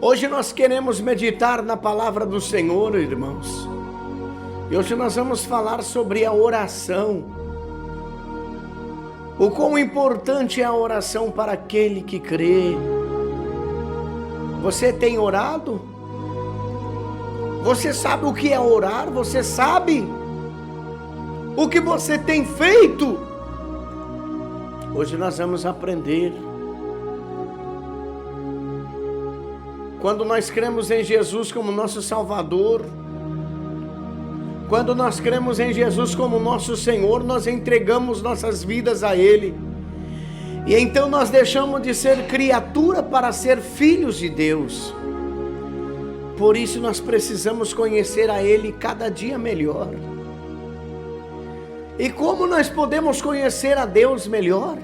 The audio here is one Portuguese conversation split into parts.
Hoje nós queremos meditar na palavra do Senhor, irmãos. E hoje nós vamos falar sobre a oração. O quão importante é a oração para aquele que crê. Você tem orado? Você sabe o que é orar? Você sabe o que você tem feito? Hoje nós vamos aprender. Quando nós cremos em Jesus como nosso Salvador, quando nós cremos em Jesus como nosso Senhor, nós entregamos nossas vidas a Ele. E então nós deixamos de ser criatura para ser filhos de Deus. Por isso nós precisamos conhecer a Ele cada dia melhor. E como nós podemos conhecer a Deus melhor?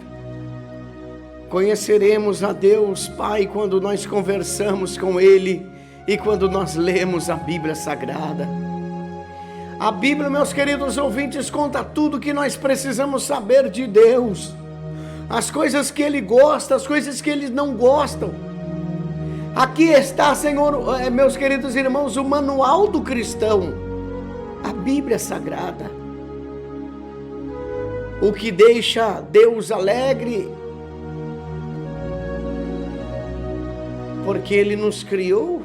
Conheceremos a Deus Pai quando nós conversamos com Ele e quando nós lemos a Bíblia Sagrada. A Bíblia, meus queridos ouvintes, conta tudo que nós precisamos saber de Deus. As coisas que Ele gosta, as coisas que Ele não gosta. Aqui está, Senhor, meus queridos irmãos, o manual do cristão, a Bíblia Sagrada. O que deixa Deus alegre, porque Ele nos criou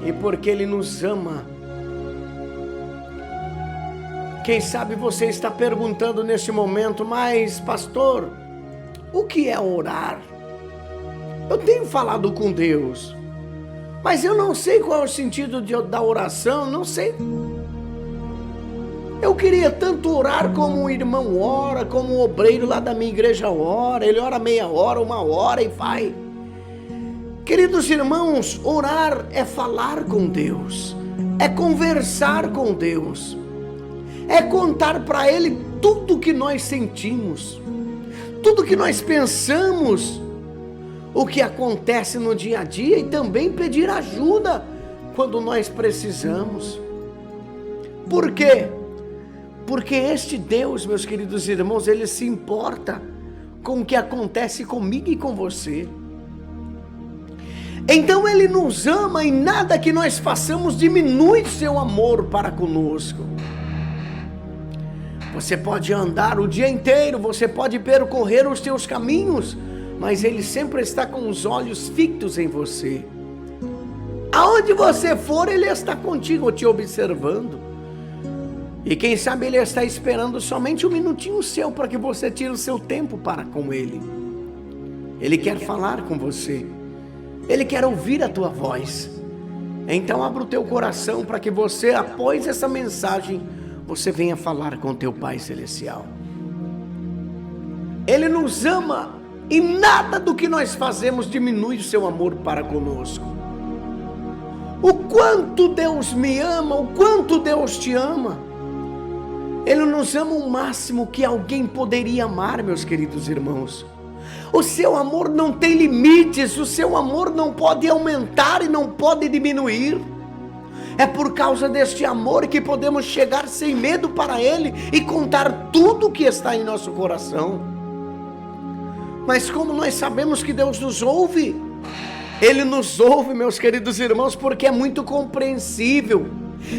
e porque Ele nos ama. Quem sabe você está perguntando neste momento, mas pastor, o que é orar? Eu tenho falado com Deus, mas eu não sei qual é o sentido da oração, não sei. Eu queria tanto orar como o irmão ora, como o obreiro lá da minha igreja ora, ele ora meia hora, 1 hora e vai. Queridos irmãos, orar é falar com Deus, é conversar com Deus, é contar para Ele tudo que nós sentimos, tudo que nós pensamos, o que acontece no dia a dia e também pedir ajuda quando nós precisamos. Por quê? Porque este Deus, meus queridos irmãos, Ele se importa com o que acontece comigo e com você. Então Ele nos ama e nada que nós façamos diminui seu amor para conosco. Você pode andar o dia inteiro, você pode percorrer os teus caminhos, mas Ele sempre está com os olhos fitos em você. Aonde você for, Ele está contigo, te observando. E quem sabe Ele está esperando somente um minutinho seu para que você tire o seu tempo para com Ele. Ele quer falar com você. Ele quer ouvir a tua voz. Então abra o teu coração para que você, após essa mensagem, você venha falar com teu Pai Celestial. Ele nos ama e nada do que nós fazemos diminui o seu amor para conosco. O quanto Deus me ama, o quanto Deus te ama. Ele nos ama o máximo que alguém poderia amar, meus queridos irmãos. O seu amor não tem limites, o seu amor não pode aumentar e não pode diminuir. É por causa deste amor que podemos chegar sem medo para Ele e contar tudo o que está em nosso coração. Mas como nós sabemos que Deus nos ouve? Ele nos ouve, meus queridos irmãos, porque é muito compreensível.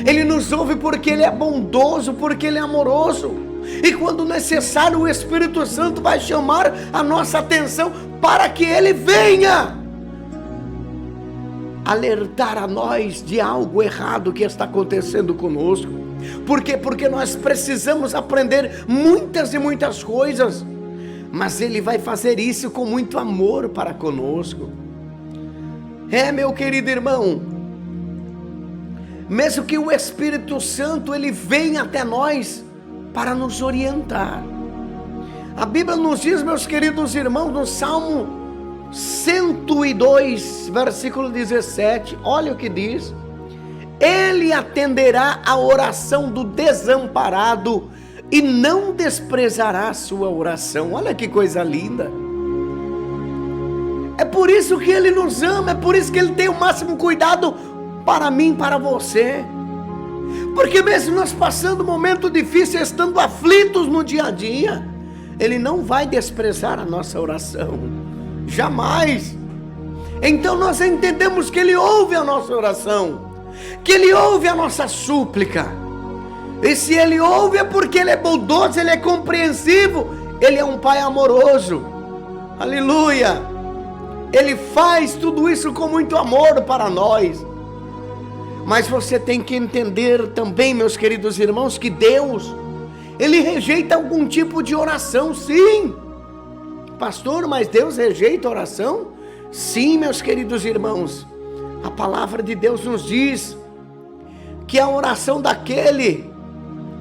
Ele nos ouve porque Ele é bondoso, porque Ele é amoroso. E quando necessário, o Espírito Santo vai chamar a nossa atenção para que Ele venha alertar a nós de algo errado que está acontecendo conosco. Por quê? Porque nós precisamos aprender muitas e muitas coisas, mas Ele vai fazer isso com muito amor para conosco. Meu querido irmão, mesmo que o Espírito Santo Ele venha até nós para nos orientar. A Bíblia nos diz, meus queridos irmãos, no Salmo 102, versículo 17, olha o que diz: Ele atenderá a oração do desamparado e não desprezará a sua oração. Olha que coisa linda. É por isso que Ele nos ama, é por isso que Ele tem o máximo cuidado para mim, para você. Porque mesmo nós passando um momento difícil, estando aflitos no dia a dia, Ele não vai desprezar a nossa oração. Jamais. Então nós entendemos que Ele ouve a nossa oração, que Ele ouve a nossa súplica. E se Ele ouve é porque Ele é bondoso, Ele é compreensivo, Ele é um Pai amoroso. Aleluia! Ele faz tudo isso com muito amor para nós. Mas você tem que entender também, meus queridos irmãos, que Deus, Ele rejeita algum tipo de oração, sim. Pastor, mas Deus rejeita a oração? Sim, meus queridos irmãos. A palavra de Deus nos diz que a oração daquele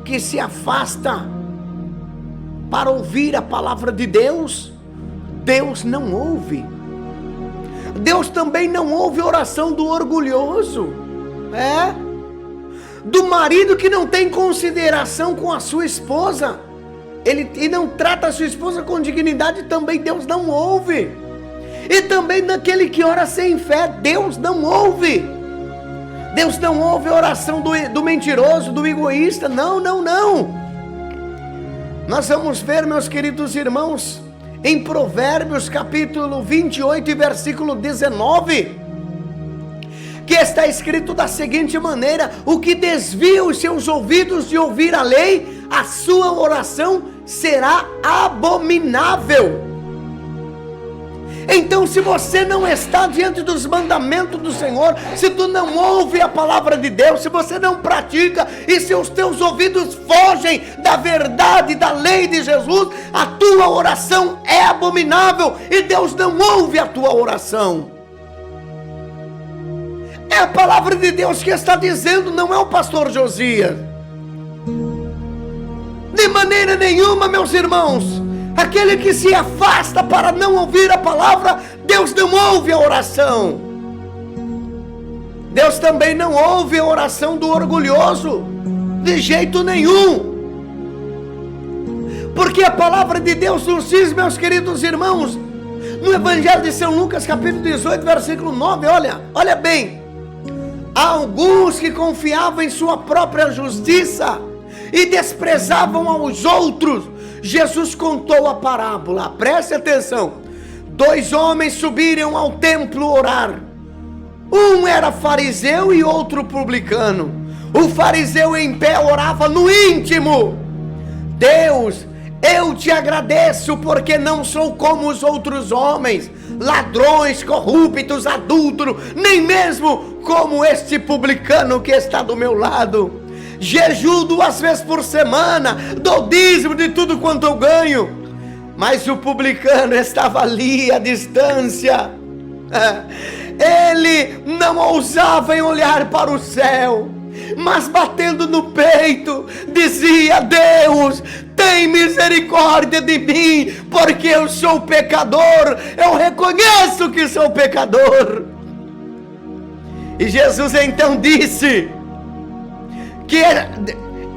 que se afasta para ouvir a palavra de Deus, Deus não ouve. Deus também não ouve a oração do orgulhoso, do marido que não tem consideração com a sua esposa, e não trata a sua esposa com dignidade, também Deus não ouve. E também daquele que ora sem fé, Deus não ouve. Deus não ouve a oração do mentiroso, do egoísta, não. Nós vamos ver, meus queridos irmãos, em Provérbios capítulo 28 e versículo 19, que está escrito da seguinte maneira: o que desvia os seus ouvidos de ouvir a lei, a sua oração será abominável. Então, se você não está diante dos mandamentos do Senhor, se tu não ouve a palavra de Deus, se você não pratica, e se os teus ouvidos fogem da verdade, da lei de Jesus, a tua oração é abominável, e Deus não ouve a tua oração. É a palavra de Deus que está dizendo, não é o pastor Josias. De maneira nenhuma, meus irmãos. Aquele que se afasta para não ouvir a palavra, Deus não ouve a oração. Deus também não ouve a oração do orgulhoso, de jeito nenhum. Porque a palavra de Deus nos diz, meus queridos irmãos, no Evangelho de São Lucas, capítulo 18, versículo 9, olha bem. Há alguns que confiavam em sua própria justiça e desprezavam aos outros. Jesus contou a parábola, preste atenção. 2 homens subiram ao templo orar. Um era fariseu e outro publicano. O fariseu em pé orava no íntimo: Deus, eu te agradeço porque não sou como os outros homens, ladrões, corruptos, adúlteros, nem mesmo como este publicano que está do meu lado. Jejuo 2 vezes por semana, dou dízimo de tudo quanto eu ganho. Mas o publicano estava ali à distância. Ele não ousava em olhar para o céu, mas batendo no peito, dizia: Deus, tem misericórdia de mim, porque eu sou pecador, eu reconheço que sou pecador. E Jesus então disse: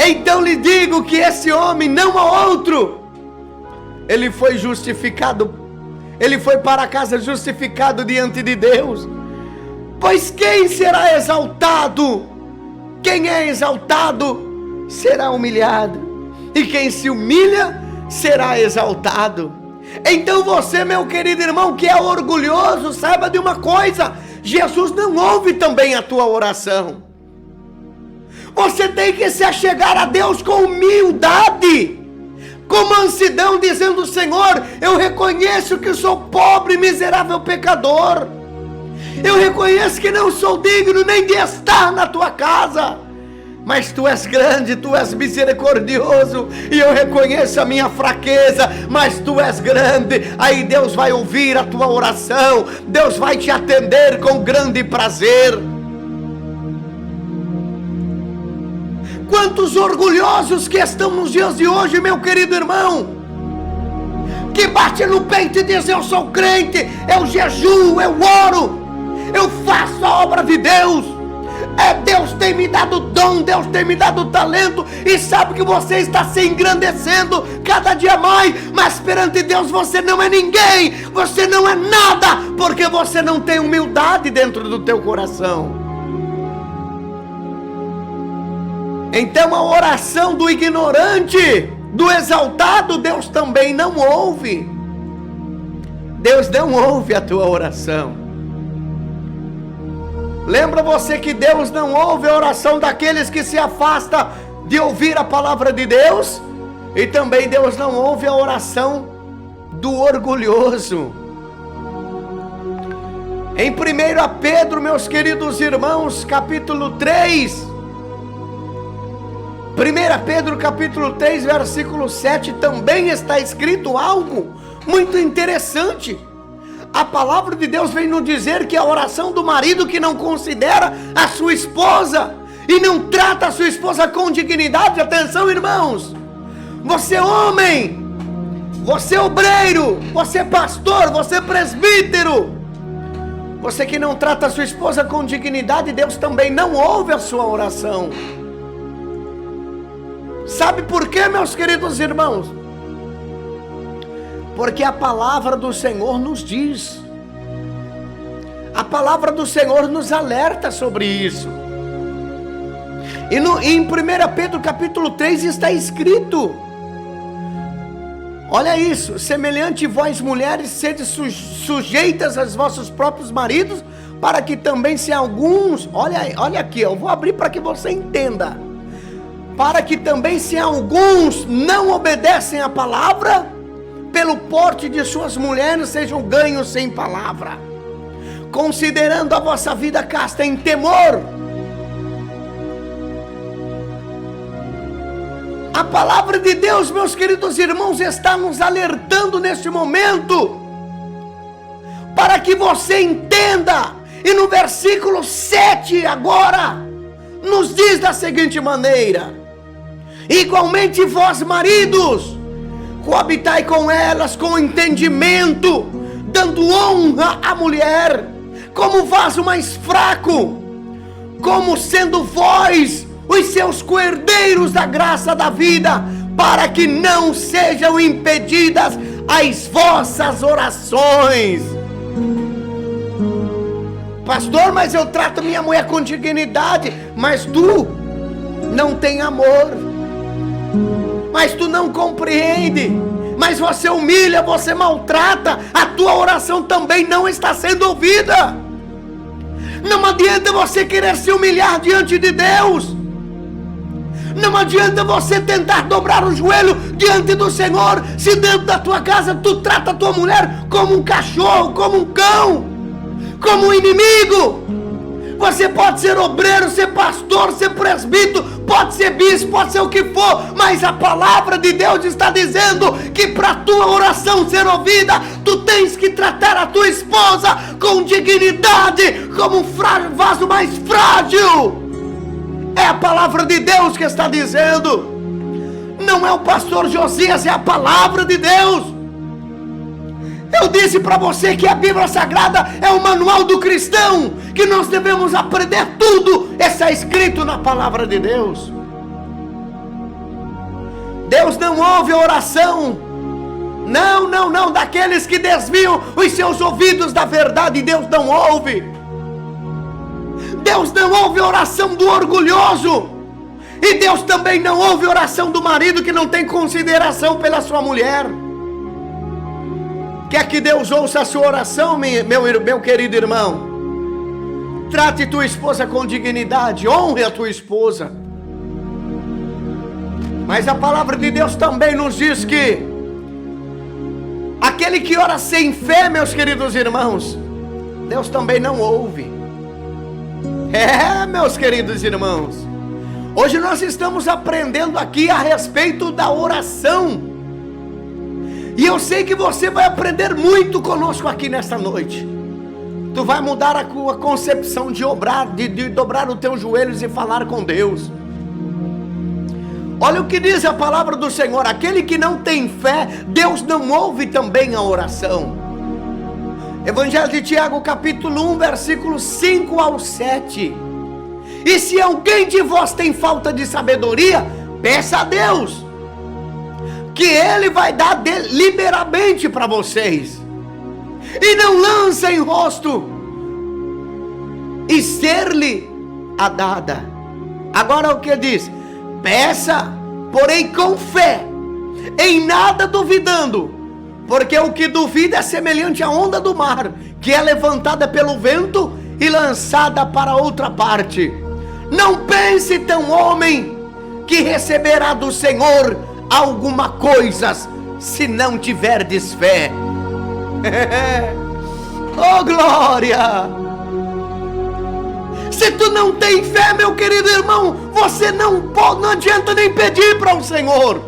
então lhe digo que esse homem, não há outro, ele foi justificado, ele foi para casa justificado diante de Deus. Pois quem será exaltado? Quem é exaltado será humilhado, e quem se humilha será exaltado. Então você, meu querido irmão, que é orgulhoso, saiba de uma coisa: Jesus não ouve também a tua oração. Você tem que se achegar a Deus com humildade, com mansidão, dizendo: Senhor, eu reconheço que sou pobre, miserável pecador. Eu reconheço que não sou digno nem de estar na tua casa. Mas tu és grande, tu és misericordioso, e eu reconheço a minha fraqueza, mas tu és grande. Aí Deus vai ouvir a tua oração, Deus vai te atender com grande prazer. Quantos orgulhosos que estão nos dias de hoje, meu querido irmão, que bate no peito e diz: eu sou crente, eu jejuo, eu oro, eu faço a obra de Deus. Deus tem me dado dom, Deus tem me dado talento, e sabe que você está se engrandecendo cada dia mais, mas perante Deus você não é ninguém, você não é nada, porque você não tem humildade dentro do teu coração. Então a oração do ignorante, do exaltado, Deus também não ouve. Deus não ouve a tua oração. Lembra você que Deus não ouve a oração daqueles que se afastam de ouvir a palavra de Deus? E também Deus não ouve a oração do orgulhoso. Em 1 Pedro, meus queridos irmãos, capítulo 3, 1 Pedro capítulo 3, versículo 7, também está escrito algo muito interessante. A palavra de Deus vem nos dizer que a oração do marido que não considera a sua esposa e não trata a sua esposa com dignidade, atenção irmãos, você homem, você obreiro, você pastor, você presbítero, você que não trata a sua esposa com dignidade, Deus também não ouve a sua oração. Sabe por quê, meus queridos irmãos? Porque a palavra do Senhor nos diz, a palavra do Senhor nos alerta sobre isso. E em 1 Pedro capítulo 3 está escrito, olha isso: semelhante vós mulheres, sede sujeitas aos vossos próprios maridos, para que também se alguns, olha aqui, eu vou abrir para que você entenda, para que também se alguns não obedecem à palavra, pelo porte de suas mulheres sejam ganhos sem palavra, considerando a vossa vida casta em temor. A palavra de Deus, meus queridos irmãos, está nos alertando neste momento, para que você entenda. E no versículo 7 agora, nos diz da seguinte maneira: igualmente vós maridos, coabitai com elas com entendimento, dando honra à mulher, como vaso mais fraco, como sendo vós os seus coerdeiros da graça da vida, para que não sejam impedidas as vossas orações. Pastor, mas eu trato minha mulher com dignidade, mas tu não tem amor, mas tu não compreende, mas você humilha, você maltrata, a tua oração também não está sendo ouvida. Não adianta você querer se humilhar diante de Deus, não adianta você tentar dobrar o joelho diante do Senhor, se dentro da tua casa tu trata a tua mulher como um cachorro, como um cão, como um inimigo. Você pode ser obreiro, ser pastor, ser presbítero, pode ser bispo, pode ser o que for, mas a palavra de Deus está dizendo que para a tua oração ser ouvida, tu tens que tratar a tua esposa com dignidade, como um vaso mais frágil. É a palavra de Deus que está dizendo, não é o pastor Josias, é a palavra de Deus. Eu disse para você que a Bíblia Sagrada é o manual do cristão, que nós devemos aprender tudo, está escrito na palavra de Deus. Deus não ouve a oração, não, daqueles que desviam os seus ouvidos da verdade, Deus não ouve. Deus não ouve a oração do orgulhoso, e Deus também não ouve a oração do marido que não tem consideração pela sua mulher. Quer que Deus ouça a sua oração, meu querido irmão? Trate tua esposa com dignidade, honre a tua esposa. Mas a palavra de Deus também nos diz que aquele que ora sem fé, meus queridos irmãos, Deus também não ouve. Meus queridos irmãos, hoje nós estamos aprendendo aqui a respeito da oração, e eu sei que você vai aprender muito conosco aqui nesta noite. Tu vai mudar a tua concepção de dobrar os teus joelhos e falar com Deus. Olha o que diz a palavra do Senhor: aquele que não tem fé, Deus não ouve também a oração. Evangelho de Tiago capítulo 1, versículos 5 ao 7. E se alguém de vós tem falta de sabedoria, peça a Deus, que Ele vai dar liberalmente para vocês, e não lança em rosto, e ser-lhe a dada. Agora o que diz? Peça, porém com fé, em nada duvidando, porque o que duvida é semelhante à onda do mar, que é levantada pelo vento e lançada para outra parte. Não pense tão homem que receberá do Senhor alguma coisa, se não tiverdes fé. Oh glória! Se tu não tem fé, meu querido irmão, você não adianta nem pedir para o Senhor.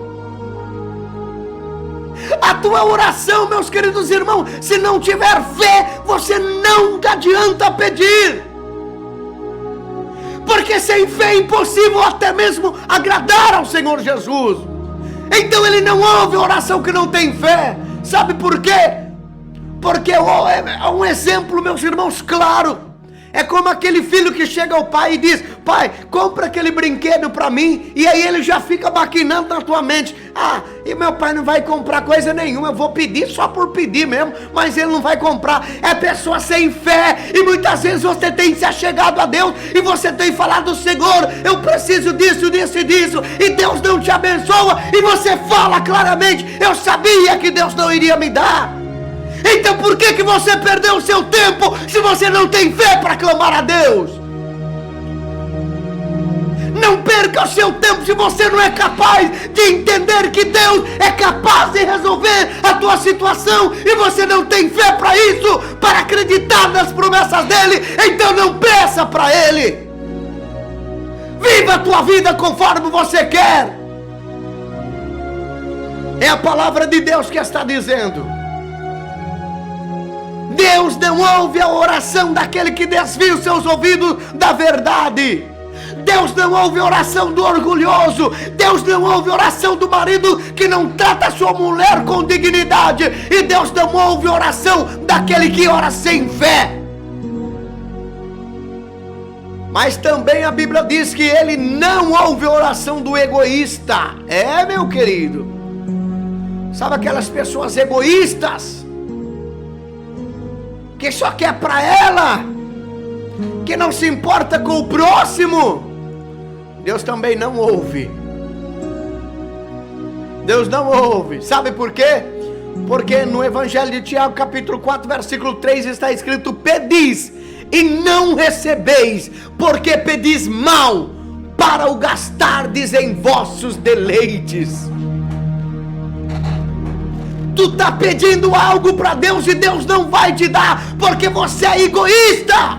A tua oração, meus queridos irmãos, se não tiver fé, você não adianta pedir. Porque sem fé é impossível até mesmo agradar ao Senhor Jesus. Então Ele não ouve oração que não tem fé. Sabe por quê? Porque é um exemplo, meus irmãos, claro. É como aquele filho que chega ao pai e diz: pai, compra aquele brinquedo para mim. E aí ele já fica maquinando na tua mente: ah, e meu pai não vai comprar coisa nenhuma, eu vou pedir só por pedir mesmo, mas ele não vai comprar. É pessoa sem fé. E muitas vezes você tem se achegado a Deus e você tem falado: Senhor, eu preciso disso, disso e disso, e Deus não te abençoa. E você fala claramente: eu sabia que Deus não iria me dar. Então por que você perdeu o seu tempo se você não tem fé para clamar a Deus? Não perca o seu tempo se você não é capaz de entender que Deus é capaz de resolver a tua situação e você não tem fé para isso, para acreditar nas promessas dele. Então não peça para ele. Viva a tua vida conforme você quer. É a palavra de Deus que está dizendo. Deus não ouve a oração daquele que desvia os seus ouvidos da verdade. Deus não ouve a oração do orgulhoso. Deus não ouve a oração do marido que não trata a sua mulher com dignidade. E Deus não ouve a oração daquele que ora sem fé. Mas também a Bíblia diz que Ele não ouve a oração do egoísta. É, meu querido. Sabe aquelas pessoas egoístas? Que só quer para ela, que não se importa com o próximo. Deus também não ouve. Deus não ouve. Sabe por quê? Porque no Evangelho de Tiago, capítulo 4, versículo 3, está escrito: pedis e não recebeis, porque pedis mal, para o gastardes em vossos deleites. Tu está pedindo algo para Deus e Deus não vai te dar, porque você é egoísta.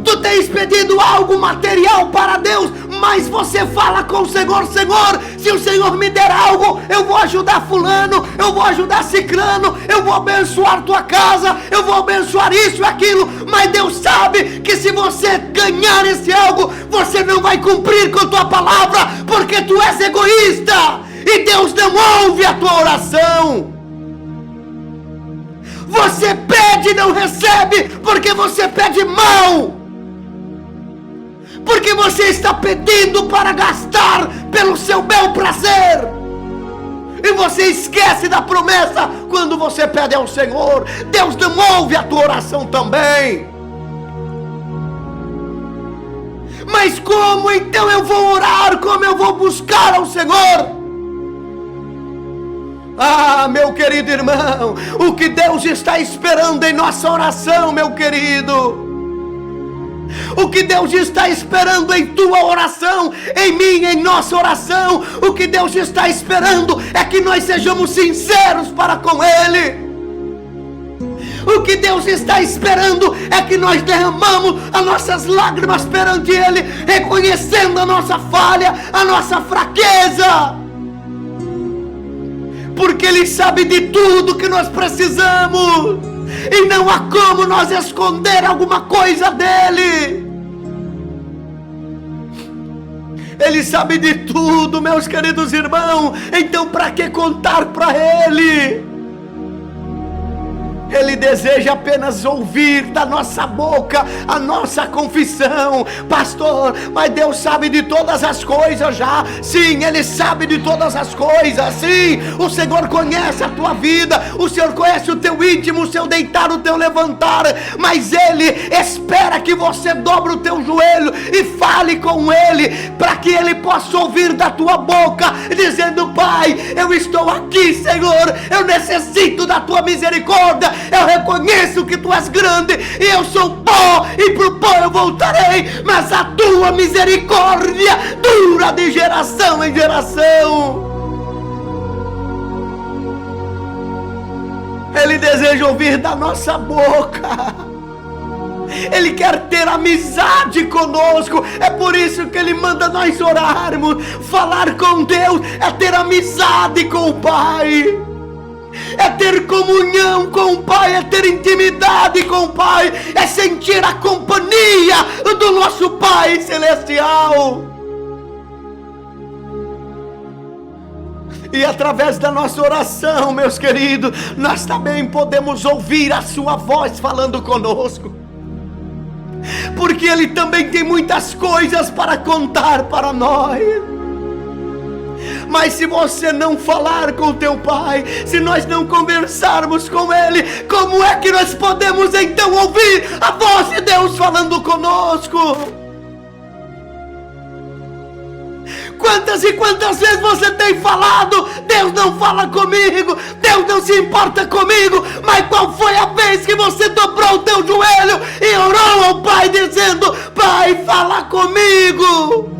Tu tens pedido algo material para Deus, mas você fala com o Senhor: Senhor, se o Senhor me der algo, eu vou ajudar fulano, eu vou ajudar ciclano, eu vou abençoar tua casa, eu vou abençoar isso e aquilo. Mas Deus sabe que se você ganhar esse algo, você não vai cumprir com tua palavra, porque tu és egoísta. E Deus não ouve a tua oração. Você pede e não recebe, porque você pede mal. Porque você está pedindo para gastar pelo seu bel prazer. E você esquece da promessa quando você pede ao Senhor. Deus não ouve a tua oração também. Mas como então eu vou orar? Como eu vou buscar ao Senhor? Ah, meu querido irmão, o que Deus está esperando em nossa oração, meu querido, o que Deus está esperando em tua oração, em mim, em nossa oração, o que Deus está esperando é que nós sejamos sinceros para com Ele. O que Deus está esperando é que nós derramamos as nossas lágrimas perante Ele, reconhecendo a nossa falha, a nossa fraqueza. Porque Ele sabe de tudo que nós precisamos, e não há como nós esconder alguma coisa dEle. Ele sabe de tudo, meus queridos irmãos. Então para que contar para Ele? Ele deseja apenas ouvir da nossa boca a nossa confissão. Pastor, mas Deus sabe de todas as coisas já. Sim, Ele sabe de todas as coisas. Sim, o Senhor conhece a tua vida, o Senhor conhece o teu íntimo, o seu deitar, o teu levantar. Mas Ele espera que você dobre o teu joelho e fale com Ele, para que Ele possa ouvir da tua boca, dizendo: Pai, eu estou aqui, Senhor, eu necessito da tua misericórdia, eu reconheço que tu és grande, e eu sou pó, e pro pó eu voltarei, mas a tua misericórdia dura de geração em geração. Ele deseja ouvir da nossa boca. Ele quer ter amizade conosco. É por isso que Ele manda nós orarmos. Falar com Deus é ter amizade com o Pai, é ter comunhão com o Pai, é ter intimidade com o Pai, é sentir a companhia do nosso Pai Celestial. E através da nossa oração, meus queridos, nós também podemos ouvir a sua voz falando conosco, porque Ele também tem muitas coisas para contar para nós. Mas se você não falar com o teu Pai, se nós não conversarmos com Ele, como é que nós podemos então ouvir a voz de Deus falando conosco? Quantas e quantas vezes você tem falado: Deus não fala comigo, Deus não se importa comigo. Mas qual foi a vez que você dobrou o teu joelho e orou ao Pai dizendo: Pai, fala comigo?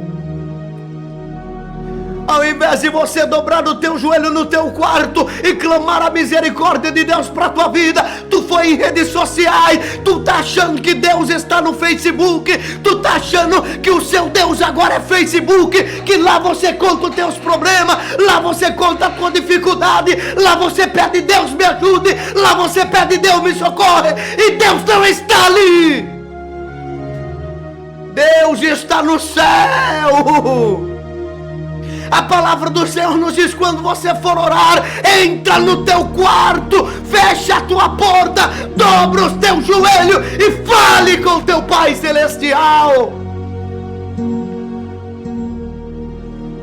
Ao invés de você dobrar o teu joelho no teu quarto e clamar a misericórdia de Deus para a tua vida, tu foi em redes sociais, tu tá achando que Deus está no Facebook, tu tá achando que o seu Deus agora é Facebook, que lá você conta os teus problemas, lá você conta a tua dificuldade, lá você pede: Deus me ajude, lá você pede: Deus me socorre, e Deus não está ali. Deus está no céu. A palavra do Senhor nos diz: quando você for orar, entra no teu quarto, fecha a tua porta, dobra os teus joelhos e fale com o teu Pai Celestial.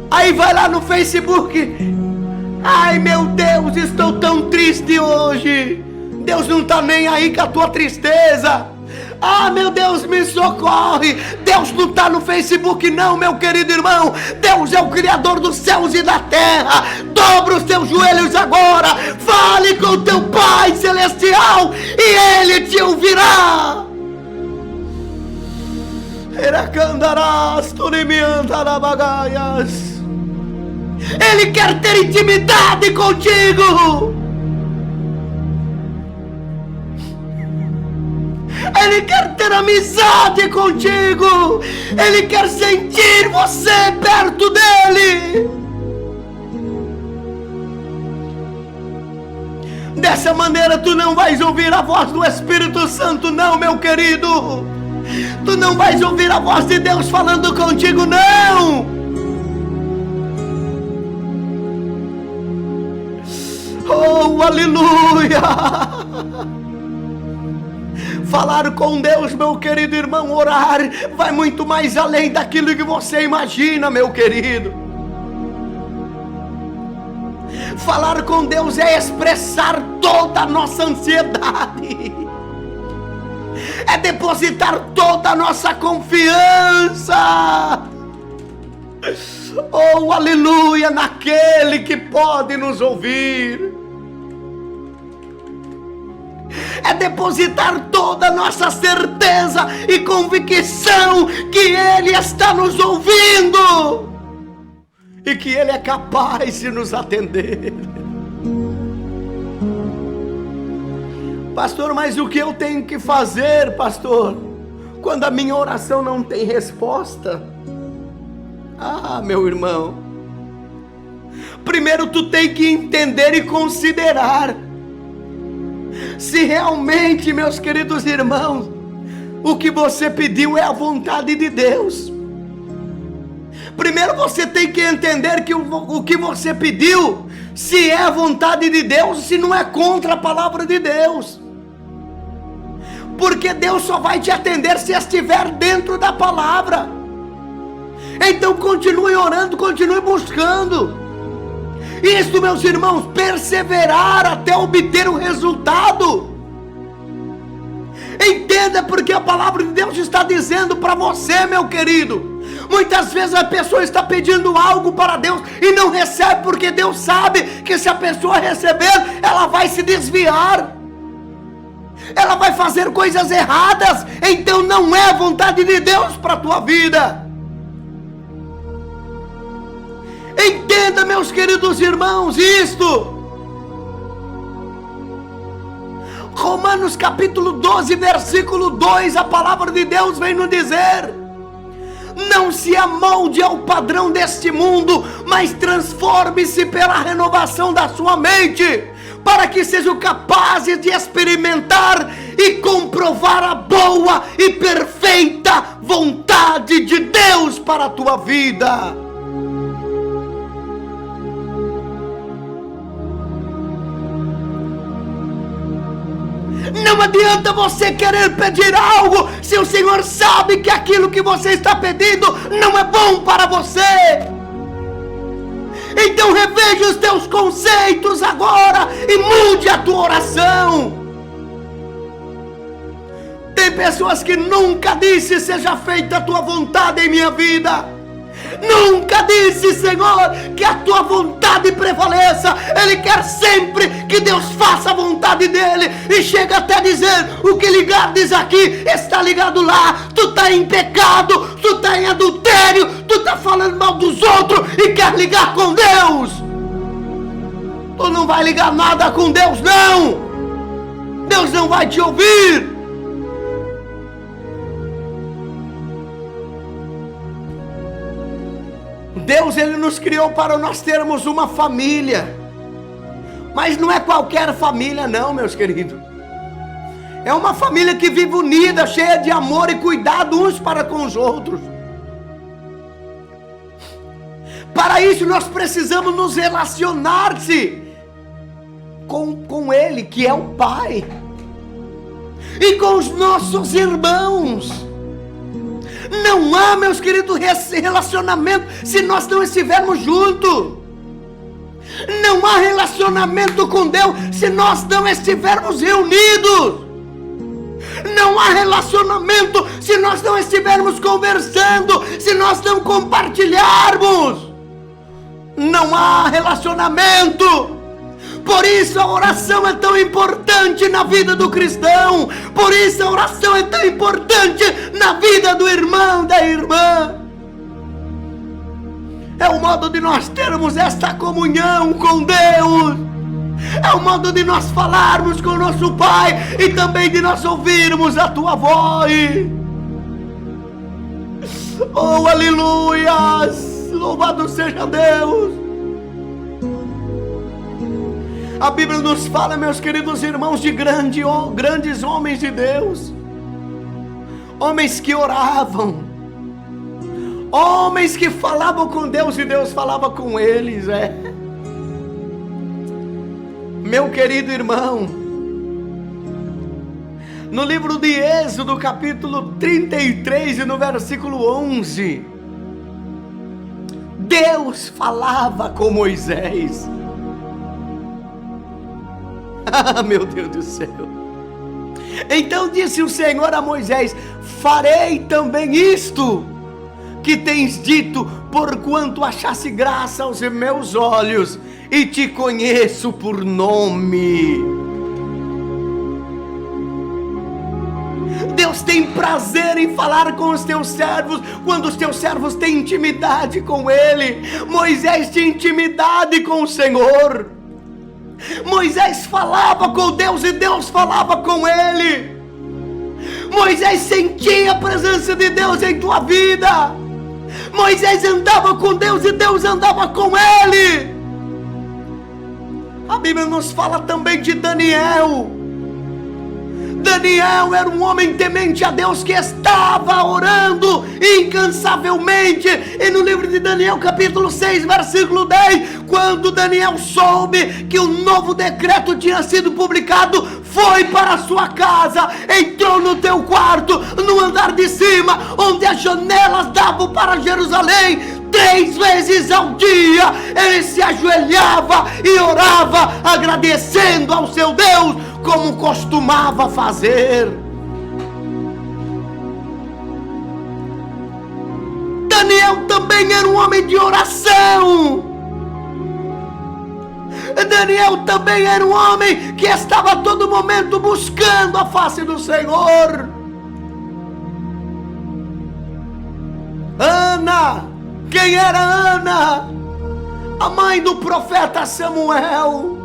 Aí vai lá no Facebook: ai meu Deus, estou tão triste hoje. Deus não está nem aí com a tua tristeza. Ah, meu Deus, me socorre. Deus não está no Facebook não, meu querido irmão. Deus é o Criador dos céus e da terra. Dobra os teus joelhos agora, fale com o teu Pai Celestial e Ele te ouvirá. Ele quer ter intimidade contigo. Ele quer ter amizade contigo. Ele quer sentir você perto dele. Dessa maneira tu não vais ouvir a voz do Espírito Santo não, meu querido. Tu não vais ouvir a voz de Deus falando contigo não. Oh, aleluia. Falar com Deus, meu querido irmão, orar, vai muito mais além daquilo que você imagina, meu querido. Falar com Deus é expressar toda a nossa ansiedade, é depositar toda a nossa confiança, oh aleluia, naquele que pode nos ouvir. É depositar toda a nossa certeza e convicção que Ele está nos ouvindo e que Ele é capaz de nos atender. Pastor, mas o que eu tenho que fazer, pastor, quando a minha oração não tem resposta? Ah, meu irmão, primeiro tu tem que entender e considerar se realmente, meus queridos irmãos, o que você pediu é a vontade de Deus. Primeiro você tem que entender que o que você pediu, se é a vontade de Deus, se não é contra a palavra de Deus. Porque Deus só vai te atender se estiver dentro da palavra. Então continue orando, continue buscando. Isso, meus irmãos, perseverar até obter o resultado. Entenda, porque a palavra de Deus está dizendo para você, meu querido. Muitas vezes a pessoa está pedindo algo para Deus e não recebe, porque Deus sabe que se a pessoa receber, ela vai se desviar. ela vai fazer coisas erradas, então não é a vontade de Deus para a tua vida. Entenda, meus queridos irmãos, isto. Romanos capítulo 12, versículo 2, a palavra de Deus vem nos dizer: não se amolde ao padrão deste mundo, mas transforme-se pela renovação da sua mente, para que sejam capazes de experimentar e comprovar a boa e perfeita vontade de Deus para a tua vida. Não adianta você querer pedir algo se o Senhor sabe que aquilo que você está pedindo não é bom para você. Então reveja os teus conceitos agora e mude a tua oração. Tem pessoas que nunca disse: seja feita a tua vontade em minha vida. Nunca disse: Senhor, que a tua vontade prevaleça. Ele quer sempre que Deus faça a vontade dele, e chega até dizer: o que ligares aqui está ligado lá. Tu está em pecado, tu está em adultério, tu está falando mal dos outros e quer ligar com Deus. Tu não vai ligar nada com Deus, não. Deus não vai te ouvir. Deus, Ele nos criou para nós termos uma família, mas não é qualquer família não, meus queridos. É uma família que vive unida, cheia de amor e cuidado uns para com os outros. Para isso nós precisamos nos relacionar-se com Ele, que é o Pai, e com os nossos irmãos. Não há, meus queridos, relacionamento se nós não estivermos juntos. Não há relacionamento com Deus se nós não estivermos reunidos. Não há relacionamento se nós não estivermos conversando, se nós não compartilharmos. Não há relacionamento. Por isso a oração é tão importante na vida do cristão. Por isso a oração é tão importante na vida do irmão, da irmã. É o modo de nós termos esta comunhão com Deus. É o modo de nós falarmos com o nosso Pai e também de nós ouvirmos a tua voz. Oh, aleluias! Louvado seja Deus! A Bíblia nos fala, meus queridos irmãos, de grandes homens de Deus. Homens que oravam. Homens que falavam com Deus e Deus falava com eles. Meu querido irmão, no livro de Êxodo, capítulo 33 e no versículo 11, Deus falava com Moisés. Ah, meu Deus do céu. Então disse o Senhor a Moisés: farei também isto que tens dito, porquanto achaste graça aos meus olhos e te conheço por nome. Deus tem prazer em falar com os teus servos quando os teus servos têm intimidade com Ele. Moisés tinha intimidade com o Senhor. Moisés falava com Deus e Deus falava com ele. Moisés sentia a presença de Deus em tua vida. Moisés andava com Deus e Deus andava com ele. A Bíblia nos fala também de Daniel. Daniel era um homem temente a Deus que estava orando incansavelmente. E no livro de Daniel, capítulo 6, versículo 10, quando Daniel soube que o novo decreto tinha sido publicado, foi para a sua casa, entrou no teu quarto, no andar de cima, onde as janelas davam para Jerusalém. 3 vezes ao dia ele se ajoelhava e orava, agradecendo ao seu Deus, como costumava fazer. Daniel também era um homem de oração. Daniel também era um homem que estava a todo momento buscando a face do Senhor. Ana, quem era Ana? A mãe do profeta Samuel.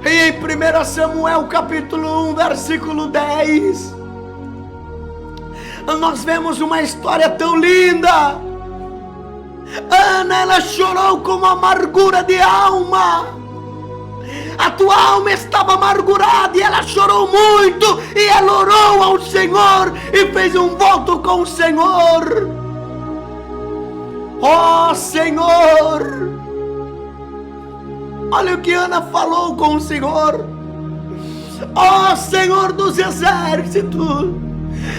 E em 1 Samuel capítulo 1, versículo 10, nós vemos uma história tão linda. Ana, ela chorou com amargura de alma. A tua alma estava amargurada e ela chorou muito. E ela orou ao Senhor e fez um voto com o Senhor. Ó Senhor, olha o que Ana falou com o Senhor. Ó Senhor dos exércitos,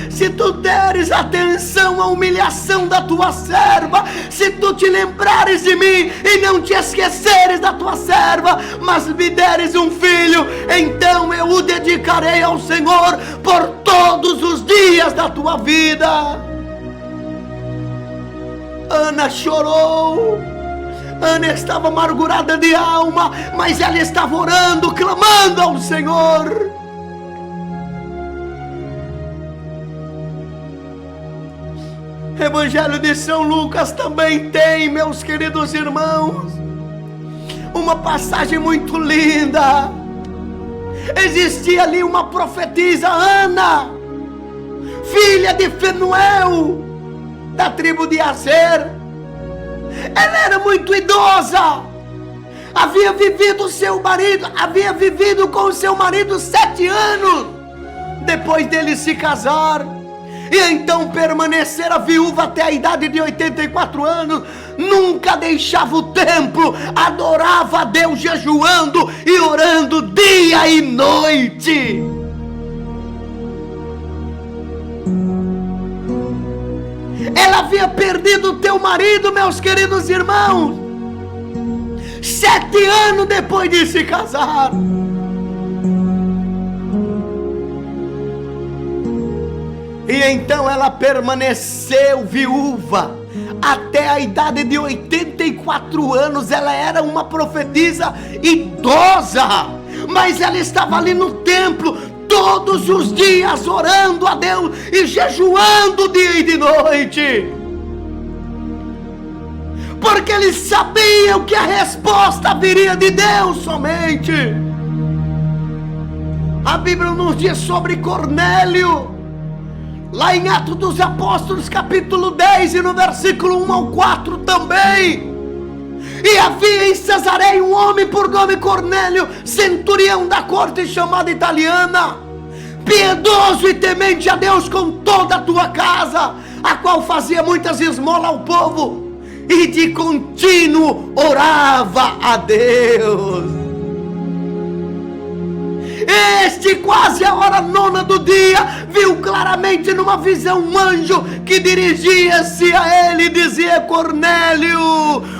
se tu deres atenção à humilhação da tua serva, se tu te lembrares de mim e não te esqueceres da tua serva, mas me deres um filho, então eu o dedicarei ao Senhor por todos os dias da tua vida. Ana chorou. Ana estava amargurada de alma, mas ela estava orando, clamando ao Senhor. Evangelho de São Lucas também tem, meus queridos irmãos, uma passagem muito linda. Existia ali uma profetisa, Ana, filha de Fenuel, da tribo de Aser. Ela era muito idosa, havia vivido com seu marido 7 anos, depois dele se casar, e então permanecera viúva até a idade de 84 anos, nunca deixava o templo, adorava a Deus jejuando e orando dia e noite. Ela havia perdido o teu marido, meus queridos irmãos, 7 anos depois de se casar. E então ela permaneceu viúva até a idade de 84 anos. Ela era uma profetisa idosa, mas ela estava ali no templo todos os dias orando a Deus e jejuando dia e de noite, porque eles sabiam que a resposta viria de Deus somente. A Bíblia nos diz sobre Cornélio, lá em Atos dos Apóstolos capítulo 10 e no versículo 1 ao 4 também. E havia em Cesareia um homem por nome Cornélio, centurião da corte chamada italiana, piedoso e temente a Deus com toda a tua casa, a qual fazia muitas esmolas ao povo, e de contínuo orava a Deus. Este, quase a hora 9 do dia, viu claramente numa visão um anjo que dirigia-se a ele e dizia: Cornélio,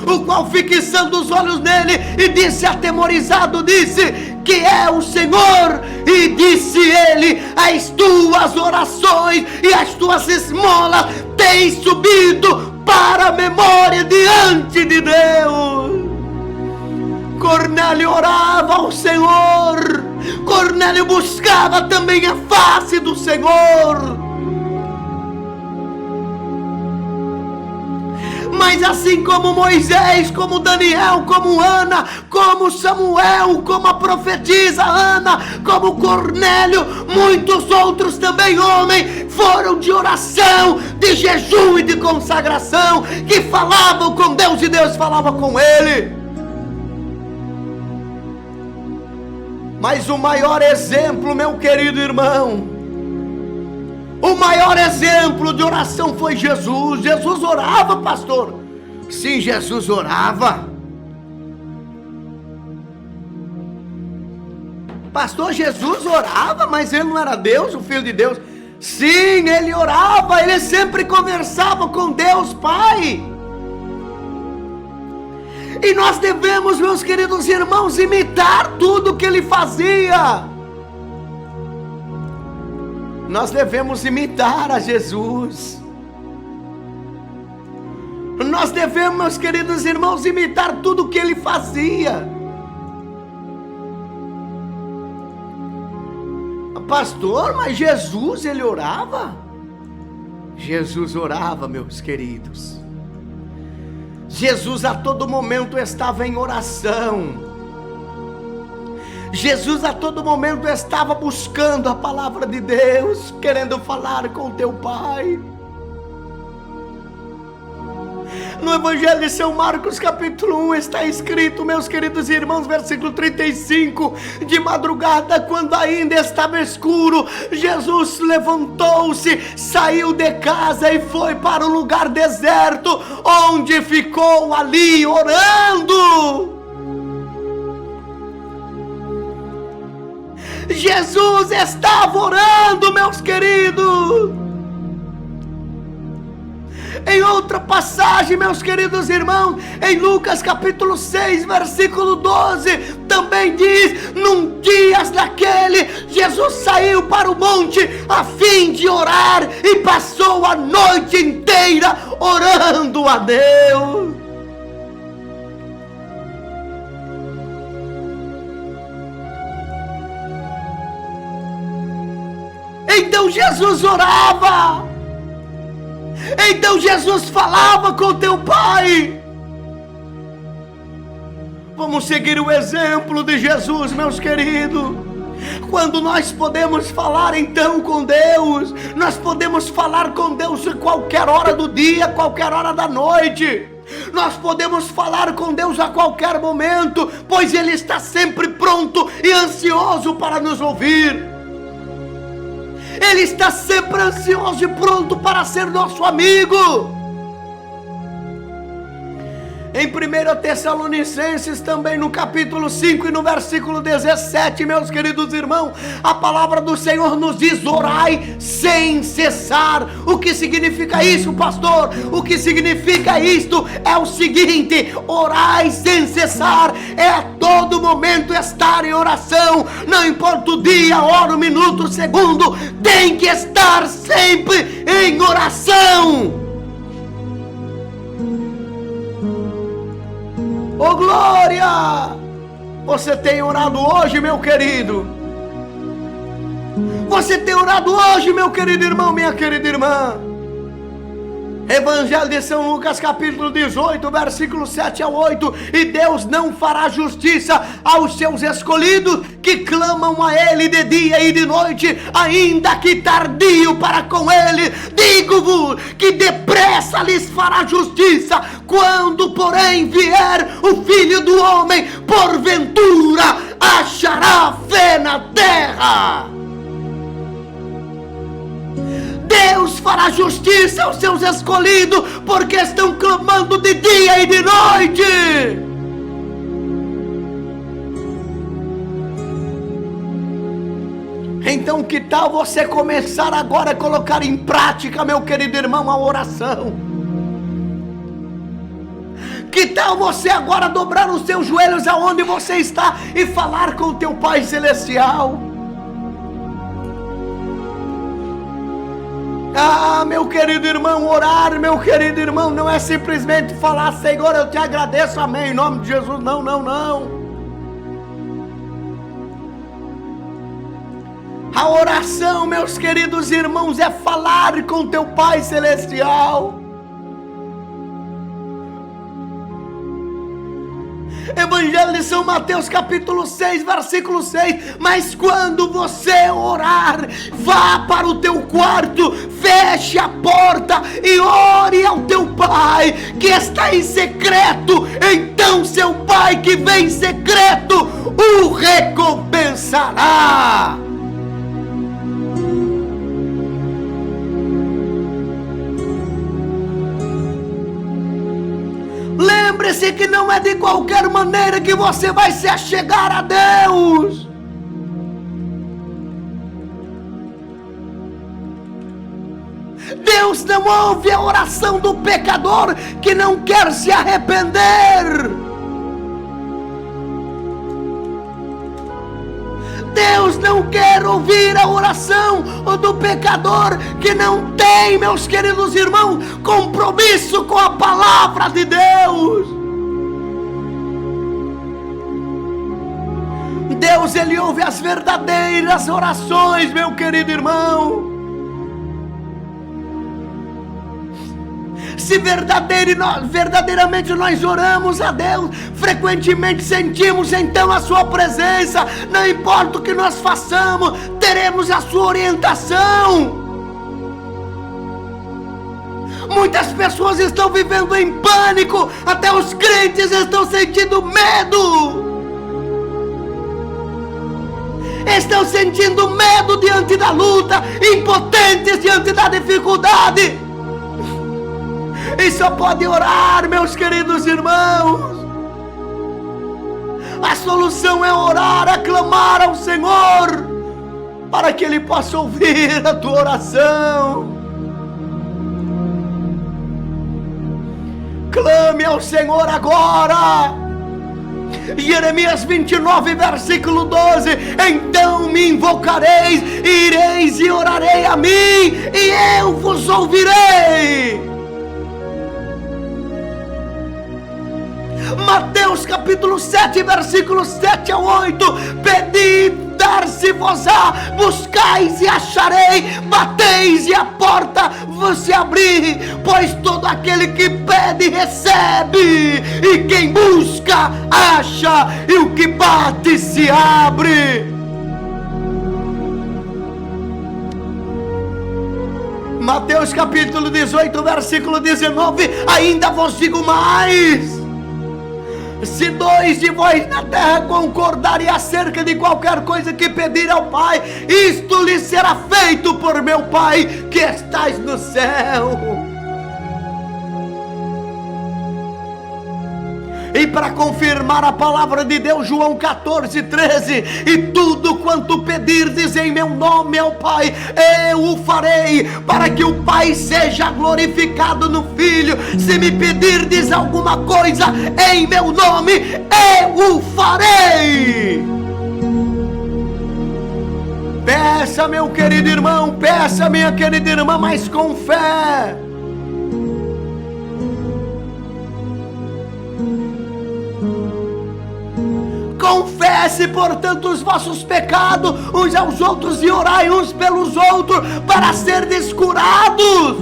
o qual, fixando os olhos nele, e disse atemorizado, disse: que é o Senhor? E disse ele: as tuas orações e as tuas esmolas têm subido para a memória diante de Deus. Cornélio orava ao Senhor, Cornélio buscava também a face do Senhor. Mas assim como Moisés, como Daniel, como Ana, como Samuel, como a profetisa Ana, como Cornélio, muitos outros também homens foram de oração, de jejum e de consagração, que falavam com Deus e Deus falava com ele. Mas o maior exemplo, meu querido irmão, o maior exemplo de oração foi Jesus. Jesus orava, pastor. Sim, Jesus orava. Pastor, Jesus orava, mas ele não era Deus, o Filho de Deus? Sim, ele orava, ele sempre conversava com Deus Pai. E nós devemos, meus queridos irmãos, imitar tudo que ele fazia. Nós devemos imitar a Jesus. Nós devemos, meus queridos irmãos, imitar tudo o que ele fazia. Pastor, mas Jesus, ele orava? Jesus orava, meus queridos. Jesus a todo momento estava em oração. Jesus a todo momento estava buscando a palavra de Deus, querendo falar com teu Pai. No Evangelho de São Marcos, capítulo 1, está escrito, meus queridos irmãos, versículo 35, de madrugada, quando ainda estava escuro, Jesus levantou-se, saiu de casa e foi para um lugar deserto, onde ficou ali orando. Jesus estava orando, meus queridos. Em outra passagem, meus queridos irmãos, em Lucas capítulo 6, versículo 12, também diz, num dia daquele, Jesus saiu para o monte a fim de orar e passou a noite inteira orando a Deus. Então Jesus orava. Então Jesus falava com teu Pai. Vamos seguir o exemplo de Jesus, meus queridos. Quando nós podemos falar então com Deus, nós podemos falar com Deus em qualquer hora do dia, qualquer hora da noite. Nós podemos falar com Deus a qualquer momento, pois Ele está sempre pronto e ansioso para nos ouvir. Ele está sempre ansioso e pronto para ser nosso amigo. Em 1 Tessalonicenses, também no capítulo 5 e no versículo 17, meus queridos irmãos, a palavra do Senhor nos diz, orai sem cessar. O que significa isso, pastor? O que significa isto é o seguinte, orai sem cessar, é a todo momento estar em oração, não importa o dia, a hora, o minuto, o segundo, tem que estar sempre em oração. Oh glória! Você tem orado hoje, meu querido? Você tem orado hoje, meu querido irmão, minha querida irmã? Evangelho de São Lucas, capítulo 18, versículo 7 ao 8. E Deus não fará justiça aos seus escolhidos, que clamam a Ele de dia e de noite, ainda que tardio para com Ele. Digo-vos que depressa lhes fará justiça. Quando, porém, vier o Filho do Homem, porventura achará fé na terra. Deus fará justiça aos seus escolhidos, porque estão clamando de dia e de noite. Então que tal você começar agora a colocar em prática, meu querido irmão, a oração? Que tal você agora dobrar os seus joelhos aonde você está e falar com o teu Pai Celestial? Ah, meu querido irmão, orar, meu querido irmão, não é simplesmente falar, Senhor, eu te agradeço, amém, em nome de Jesus, não, não, não. A oração, meus queridos irmãos, é falar com teu Pai Celestial. Evangelho de São Mateus, capítulo 6, versículo 6. Mas quando você orar, vá para o teu quarto, feche a porta e ore ao teu Pai que está em secreto. Então seu Pai que vem em secreto o recompensará. Lembre-se que não é de qualquer maneira que você vai se achegar a Deus. Deus não ouve a oração do pecador que não quer se arrepender. Deus não quer ouvir a oração do pecador que não tem, meus queridos irmãos, compromisso com a palavra de Deus. Deus, Ele ouve as verdadeiras orações, meu querido irmão. Se verdadeiramente nós oramos a Deus, frequentemente sentimos então a sua presença, não importa o que nós façamos, teremos a sua orientação. Muitas pessoas estão vivendo em pânico, até os crentes estão sentindo medo. Estão sentindo medo diante da luta, impotentes diante da dificuldade. E só pode orar, meus queridos irmãos. A solução é orar, aclamar ao Senhor, para que Ele possa ouvir a tua oração. Clame ao Senhor agora. Jeremias 29, versículo 12: então me invocareis, ireis e orarei a mim, e eu vos ouvirei. Mateus capítulo 7, versículos 7 a 8: pedi, dar-se-vos-á, buscais e acharei, bateis e a porta vos se abrir, pois todo aquele que pede recebe, e quem busca acha, e o que bate se abre. Mateus capítulo 18, versículo 19: ainda vos digo mais: se dois de vós na terra concordarem acerca de qualquer coisa que pedir ao Pai, isto lhe será feito por meu Pai que estás no céu. E para confirmar a palavra de Deus, João 14, 13: e tudo quanto pedirdes em meu nome ao Pai, eu o farei, para que o Pai seja glorificado no Filho. Se me pedirdes alguma coisa em meu nome, eu o farei. Peça, meu querido irmão, peça, minha querida irmã, mas com fé. Confesse, portanto, os vossos pecados uns aos outros e orai uns pelos outros para serdes curados.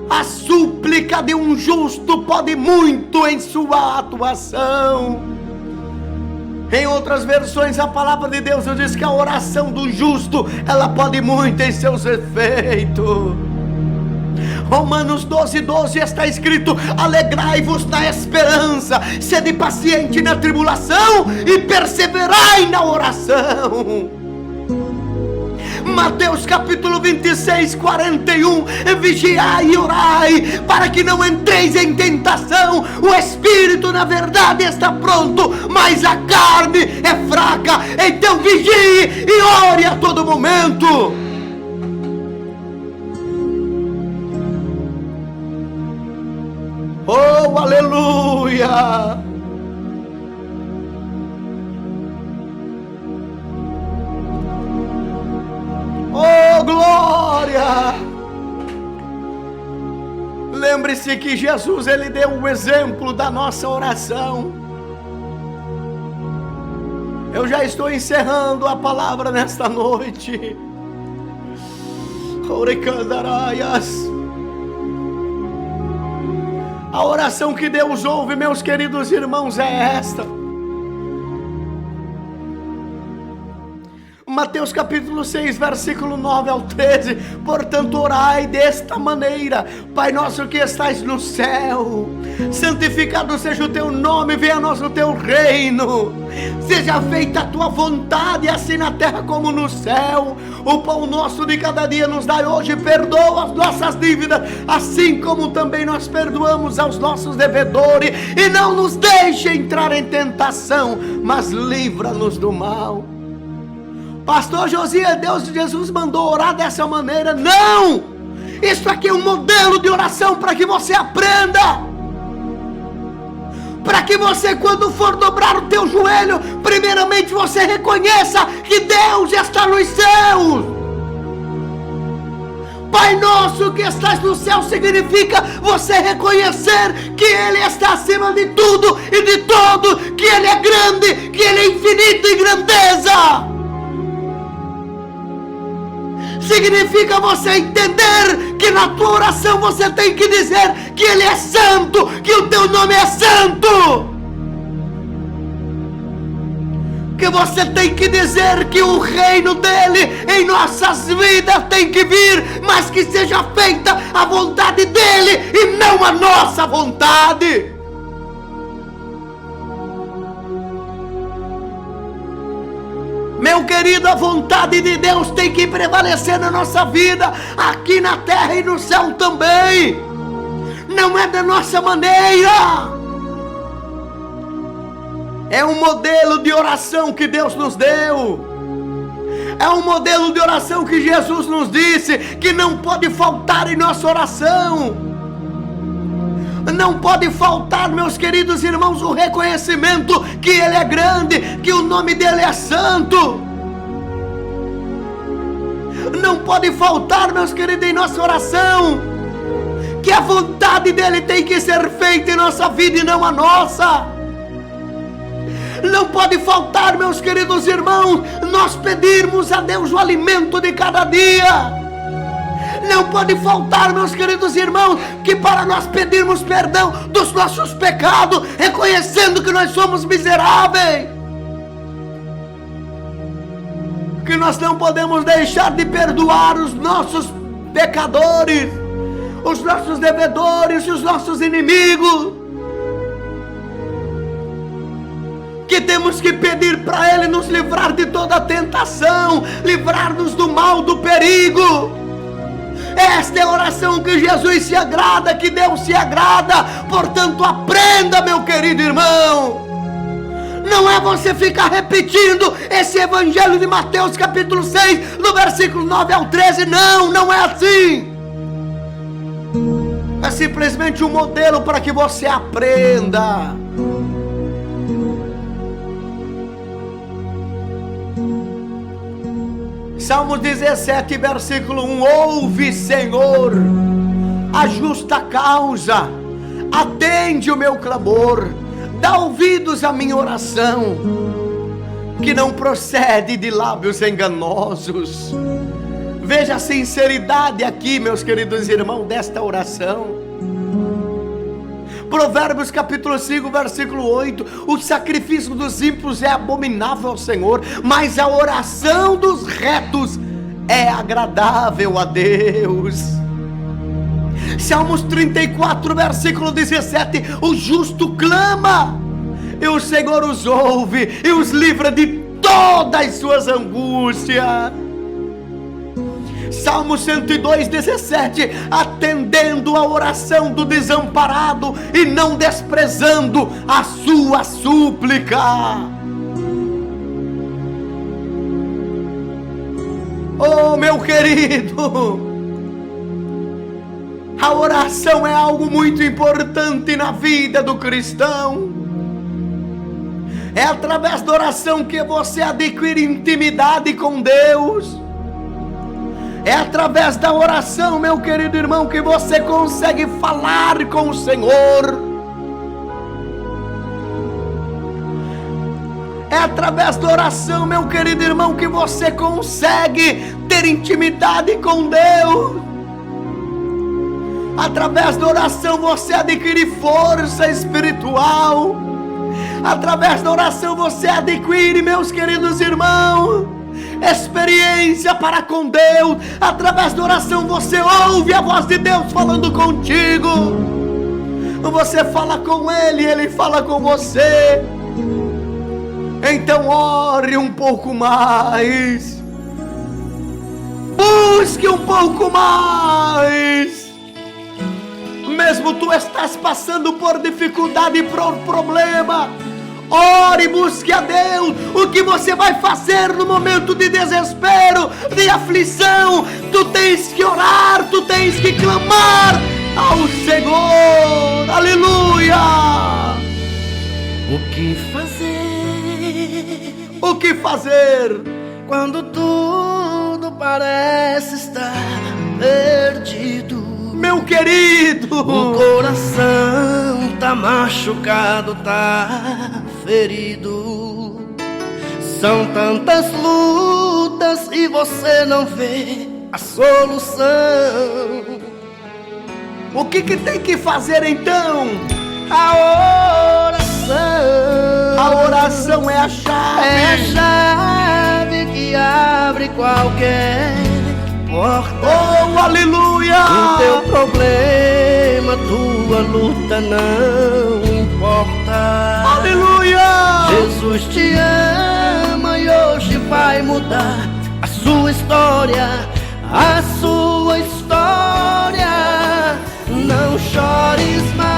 A súplica de um justo pode muito em sua atuação. Em outras versões, a palavra de Deus diz que a oração do justo, ela pode muito em seus efeitos. Romanos 12, 12 está escrito: alegrai-vos na esperança, sede paciente na tribulação e perseverai na oração. Mateus capítulo 26, 41: vigiai e orai, para que não entreis em tentação. O espírito na verdade está pronto, mas a carne é fraca. Então vigie e ore a todo momento. Oh, aleluia! Oh, glória! Lembre-se que Jesus, Ele deu um exemplo da nossa oração. Eu já estou encerrando a palavra nesta noite. Orecandaraias. A oração que Deus ouve, meus queridos irmãos, é esta. Mateus capítulo 6, versículo 9 ao 13: portanto orai desta maneira: Pai nosso que estais no céu, santificado seja o teu nome, venha a nós o teu reino, seja feita a tua vontade, assim na terra como no céu. O pão nosso de cada dia nos dai hoje, perdoa as nossas dívidas, assim como também nós perdoamos aos nossos devedores, e não nos deixe entrar em tentação, mas livra-nos do mal. Pastor Josias, Jesus mandou orar dessa maneira? Não! Isso aqui é um modelo de oração para que você aprenda. para que você, quando for dobrar o teu joelho, primeiramente você reconheça que Deus está nos céus. Pai nosso que estás no céu significa você reconhecer que Ele está acima de tudo e de todo, que Ele é grande, que Ele é infinito em grandeza. Significa você entender que na tua oração você tem que dizer que Ele é santo, que o teu nome é santo. Que você tem que dizer que o reino dele em nossas vidas tem que vir, mas que seja feita a vontade dele e não a nossa vontade. Meu querido, a vontade de Deus tem que prevalecer na nossa vida, aqui na terra e no céu também. Não é da nossa maneira. É um modelo de oração que Deus nos deu. É um modelo de oração que Jesus nos disse que não pode faltar em nossa oração. Não pode faltar, meus queridos irmãos, o reconhecimento que Ele é grande, que o nome dEle é santo. Não pode faltar, meus queridos, em nossa oração, que a vontade dEle tem que ser feita em nossa vida e não a nossa. Não pode faltar, meus queridos irmãos, nós pedirmos a Deus o alimento de cada dia. Não pode faltar, meus queridos irmãos, que para nós pedirmos perdão dos nossos pecados, reconhecendo que nós somos miseráveis, que nós não podemos deixar de perdoar os nossos pecadores, os nossos devedores e os nossos inimigos. Que temos que pedir para Ele nos livrar de toda tentação, livrar-nos do mal, do perigo. Esta é a oração que Jesus se agrada, que Deus se agrada. Portanto, aprenda, meu querido irmão. Não é você ficar repetindo esse evangelho de Mateus capítulo 6, no versículo 9 ao 13. Não é assim. É simplesmente um modelo para que você aprenda. Salmos 17, versículo 1. Ouve, Senhor, a justa causa, atende o meu clamor, dá ouvidos à minha oração, que não procede de lábios enganosos. Veja a sinceridade aqui, meus queridos irmãos, desta oração. Provérbios capítulo 5, versículo 8. O sacrifício dos ímpios é abominável ao Senhor, mas a oração dos retos é agradável a Deus. Salmos 34, versículo 17. O justo clama, e o Senhor os ouve e os livra de todas as suas angústias. Salmo 102, 17. Atendendo a oração do desamparado e não desprezando a sua súplica. Oh, meu querido, a oração é algo muito importante na vida do cristão. É através da oração que você adquire intimidade com Deus. É através da oração, meu querido irmão, que você consegue falar com o Senhor. É através da oração, meu querido irmão, que você consegue ter intimidade com Deus. Através da oração você adquire força espiritual. Através da oração você adquire, meus queridos irmãos, experiência para com Deus. Através da oração você ouve a voz de Deus falando contigo. Você fala com Ele, Ele fala com você. Então ore um pouco mais, busque um pouco mais. Mesmo tu estás passando por dificuldade e por problema, ore e busque a Deus. O que você vai fazer no momento de desespero, de aflição? Tu tens que orar, tu tens que clamar ao Senhor. Aleluia! O que fazer? O que fazer? Quando tudo parece estar perdido. Meu querido, O coração tá machucado, tá ferido. São tantas lutas e você não vê a solução. o que tem que fazer então? A oração. A oração é a chave. É a chave que abre qualquer porta. Oh, aleluia! O teu problema, tua luta não importa. Aleluia! Jesus te ama e hoje vai mudar a sua história, a sua história. Não chores mais.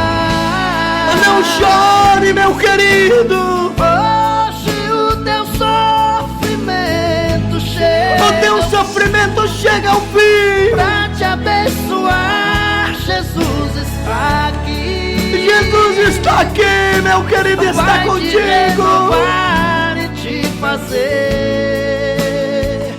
Não chore, meu querido. Hoje o teu sofrimento chega. O teu sofrimento chega ao fim. Pra te abençoar, Jesus está aqui. Jesus está aqui, meu querido, está Vai te contigo. renovar e te fazer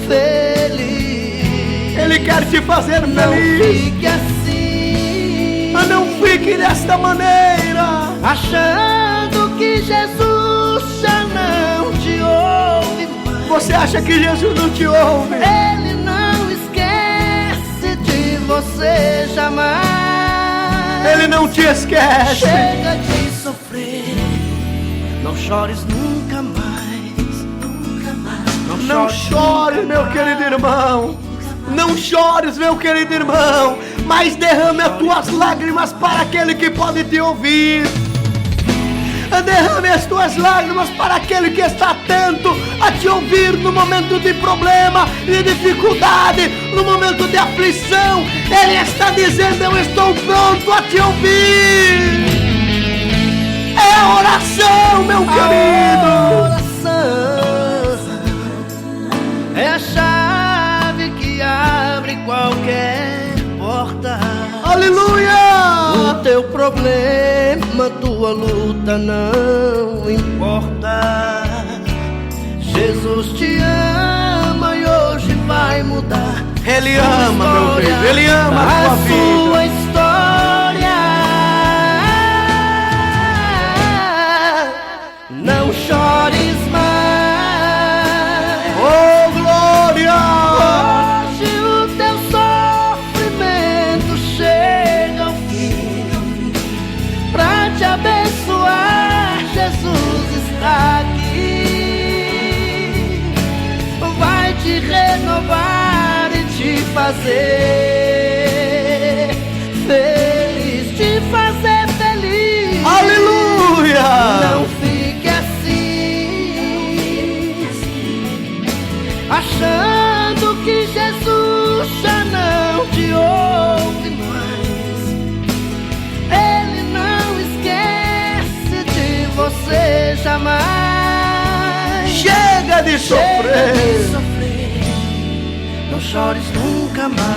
feliz. Ele quer te fazer Não feliz. fique assim, Não fique desta maneira, achando que Jesus já não te ouve mais. você acha que Jesus não te ouve? Ele não esquece de você jamais. Ele não te esquece. Chega de sofrer, não chores nunca mais, nunca mais. Não chores, meu querido irmão. Não chores, meu querido irmão, mas derrame as tuas lágrimas para aquele que pode te ouvir. Derrame as tuas lágrimas para aquele que está atento a te ouvir no momento de problema, de dificuldade, no momento de aflição. Ele está dizendo: eu estou pronto a te ouvir. É a oração, meu querido. A oração é a chave que abre qualquer porta. Aleluia! O teu problema, tua luta não importa. Jesus te ama e hoje vai mudar. Ele ama, meu Deus, Ele ama a tua vida. Sua história. Não chores mais. Oh, glória! Hoje o teu sofrimento chega ao fim. Pra te abençoar, Jesus está aqui. Vai te renovar e te fazer feliz, te fazer feliz. Aleluia! Não fique assim, achando que Jesus já não te ouve mais. Ele não esquece de você jamais. Chega de sofrer. Chega de sofrer, não chores nunca mais.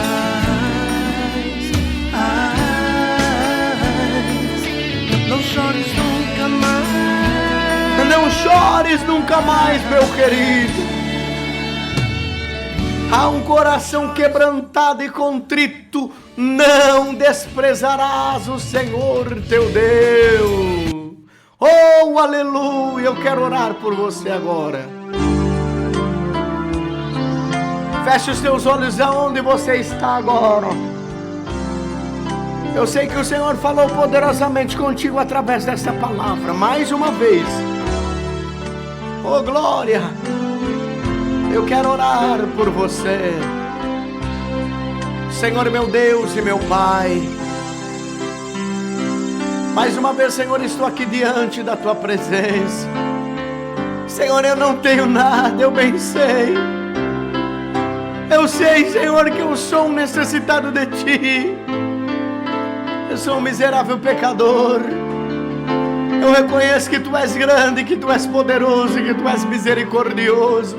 Não chores nunca mais. Não chores nunca mais, meu querido. Há um coração quebrantado e contrito, não desprezarás o Senhor teu Deus. Oh, aleluia! Eu quero orar por você agora. Feche os teus olhos aonde você está agora. Eu sei que o Senhor falou poderosamente contigo através desta palavra, mais uma vez. Oh, glória! Eu quero orar por você. Senhor, meu Deus e meu Pai, mais uma vez, Senhor, estou aqui diante da Tua presença. Senhor, eu não tenho nada, eu bem sei. Eu sei, Senhor, que eu sou um necessitado de Ti. Eu sou um miserável pecador. Eu reconheço que Tu és grande, que Tu és poderoso, que Tu és misericordioso.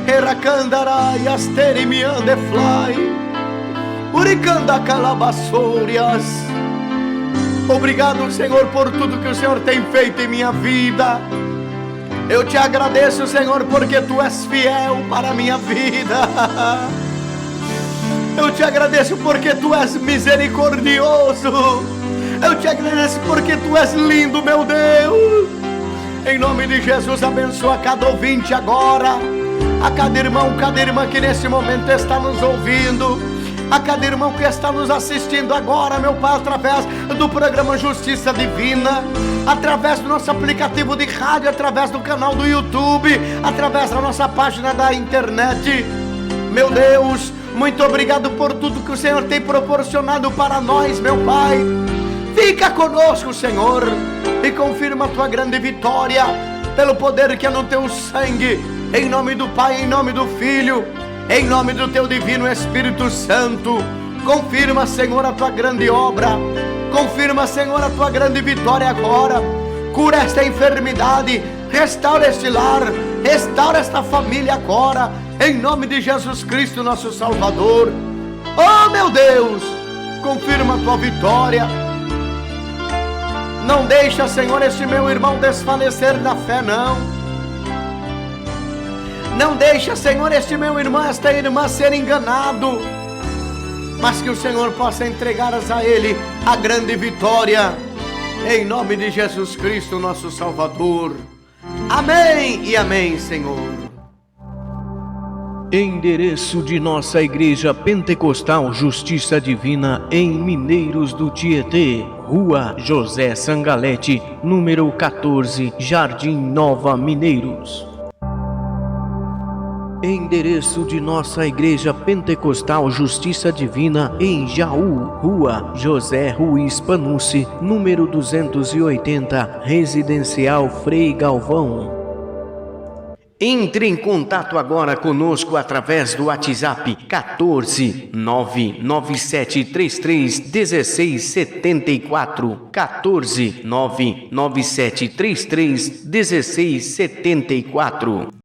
Eracandarai, asteri me andefly, uricanda calabaçorias. Obrigado, Senhor, por tudo que o Senhor tem feito em minha vida. Eu te agradeço, Senhor, porque Tu és fiel para a minha vida. Eu te agradeço porque Tu és misericordioso. Eu te agradeço porque Tu és lindo, meu Deus. Em nome de Jesus, abençoa cada ouvinte agora, a cada irmão, cada irmã que nesse momento está nos ouvindo, a cada irmão que está nos assistindo agora, meu Pai, através do programa Justiça Divina, através do nosso aplicativo de rádio, através do canal do YouTube, através da nossa página da internet. Meu Deus, muito obrigado por tudo que o Senhor tem proporcionado para nós, meu Pai. Fica conosco, Senhor, e confirma a Tua grande vitória, pelo poder que é no Teu sangue, em nome do Pai, em nome do Filho, em nome do Teu divino Espírito Santo. Confirma, Senhor, a Tua grande obra, confirma, Senhor, a Tua grande vitória agora. Cura esta enfermidade, restaura este lar, restaura esta família agora, em nome de Jesus Cristo, nosso Salvador. Oh, meu Deus, confirma a Tua vitória. Não deixa, Senhor, este meu irmão desfalecer na fé, não. Não deixa, Senhor, este meu irmão, esta irmã ser enganado, mas que o Senhor possa entregar a ele a grande vitória, em nome de Jesus Cristo, nosso Salvador. Amém e amém, Senhor. Endereço de nossa Igreja Pentecostal Justiça Divina em Mineiros do Tietê, Rua José Sangalete, número 14, Jardim Nova, Mineiros. Endereço de nossa Igreja Pentecostal Justiça Divina em Jaú, Rua José Ruiz Panucci, número 280, Residencial Frei Galvão. Entre em contato agora conosco através do WhatsApp 14 99733 1674, 14 99733 1674.